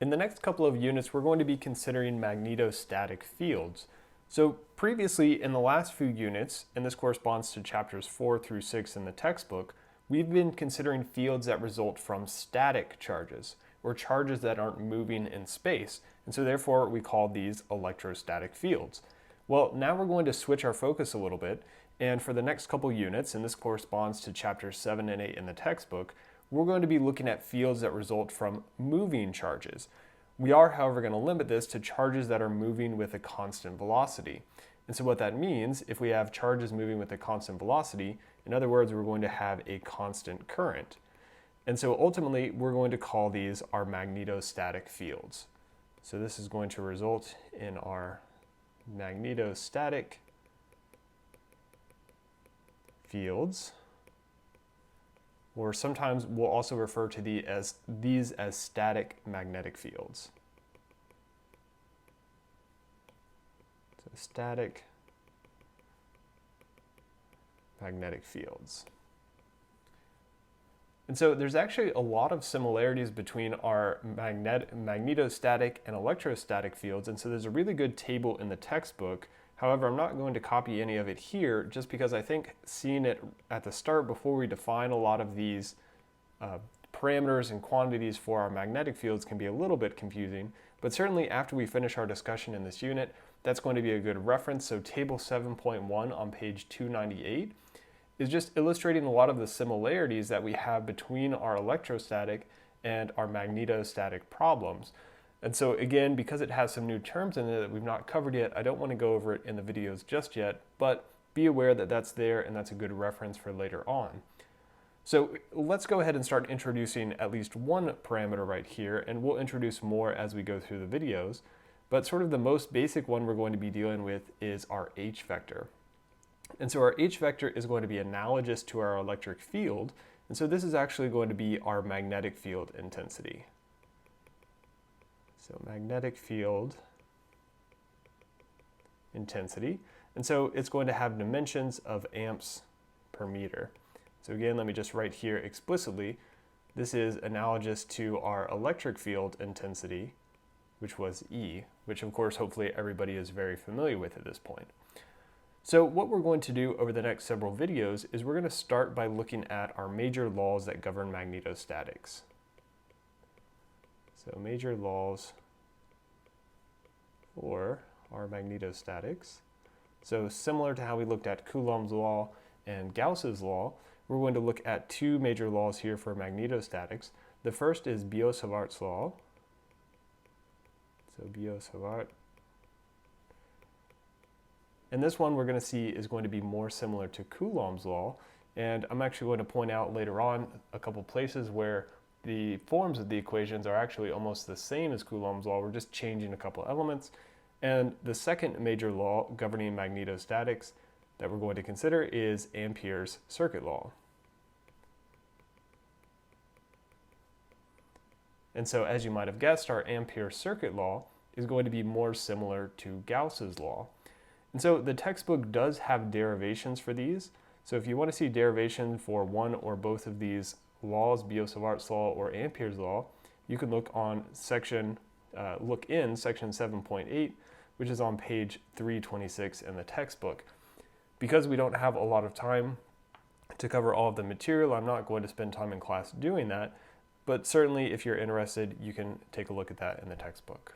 In the next couple of units, we're going to be considering magnetostatic fields. So previously in the last few units, and this corresponds to chapters 4 through 6 in the textbook, we've been considering fields that result from static charges, or charges that aren't moving in space, and so therefore we call these electrostatic fields. Well, now we're going to switch our focus a little bit, and for the next couple units, and this corresponds to chapters 7 and 8 in the textbook, we're going to be looking at fields that result from moving charges. We are, however, going to limit this to charges that are moving with a constant velocity. And so what that means, if we have charges moving with a constant velocity, in other words, we're going to have a constant current. And so ultimately, we're going to call these our magnetostatic fields. So this is going to result in our magnetostatic fields, or sometimes we'll also refer to these as static magnetic fields. So static magnetic fields. And so there's actually a lot of similarities between our magnetostatic and electrostatic fields, and so there's a really good table in the textbook. However, I'm not going to copy any of it here just because I think seeing it at the start before we define a lot of these parameters and quantities for our magnetic fields can be a little bit confusing, but certainly after we finish our discussion in this unit, that's going to be a good reference. So table 7.1 on page 298 is just illustrating a lot of the similarities that we have between our electrostatic and our magnetostatic problems. And so again, because it has some new terms in it that we've not covered yet, I don't want to go over it in the videos just yet, but be aware that that's there and that's a good reference for later on. So let's go ahead and start introducing at least one parameter right here, and we'll introduce more as we go through the videos. But sort of the most basic one we're going to be dealing with is our H vector. And so our H vector is going to be analogous to our electric field, and so this is actually going to be our magnetic field intensity. So magnetic field intensity. And so it's going to have dimensions of amps per meter. So again, let me just write here explicitly, this is analogous to our electric field intensity, which was E, which of course hopefully everybody is very familiar with at this point. So what we're going to do over the next several videos is we're going to start by looking at our major laws that govern magnetostatics. So major laws for our magnetostatics. So similar to how we looked at Coulomb's law and Gauss's law, we're going to look at two major laws here for magnetostatics. The first is Biot-Savart's law. So Biot-Savart. And this one we're going to see is going to be more similar to Coulomb's law. And I'm actually going to point out later on a couple places where the forms of the equations are actually almost the same as Coulomb's law. We're just changing a couple elements. And the second major law governing magnetostatics that we're going to consider is Ampere's circuit law. And so as you might have guessed, our Ampere's circuit law is going to be more similar to Gauss's law. And so the textbook does have derivations for these. So if you want to see derivation for one or both of these laws, Biot-Savart's law or Ampere's law, you can look in section 7.8, which is on page 326 in the textbook. Because we don't have a lot of time to cover all of the material, I'm not going to spend time in class doing that, but certainly if you're interested, you can take a look at that in the textbook.